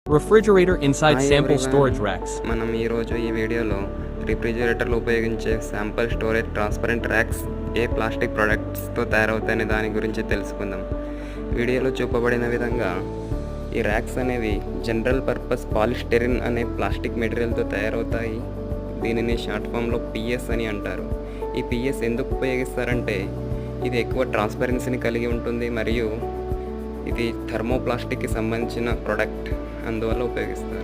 Refrigerator inside Hi sample everyone. storage racks. మనం ఈరోజు ఈ వీడియోలో రిఫ్రిజిరేటర్లో ఉపయోగించే శాంపుల్ స్టోరేజ్ ట్రాన్స్పరెంట్ ర్యాక్స్ ఏ ప్లాస్టిక్ ప్రొడక్ట్స్తో తయారవుతాయనే దాని గురించి తెలుసుకుందాం. వీడియోలో చూపబడిన విధంగా ఈ ర్యాక్స్ అనేవి జనరల్ పర్పస్ పాలిస్టెరిన్ అనే ప్లాస్టిక్ మెటీరియల్తో తయారవుతాయి. దీనిని షార్ట్ ఫామ్లో పిఎస్ అని అంటారు. ఈ పిఎస్ ఎందుకు ఉపయోగిస్తారంటే ఇది ఎక్కువ ట్రాన్స్పరెన్సీని కలిగి ఉంటుంది మరియు ఇది థర్మోప్లాస్టిక్కి సంబంధించిన ప్రోడక్ట్, అందువల్ల ఉపయోగిస్తారు.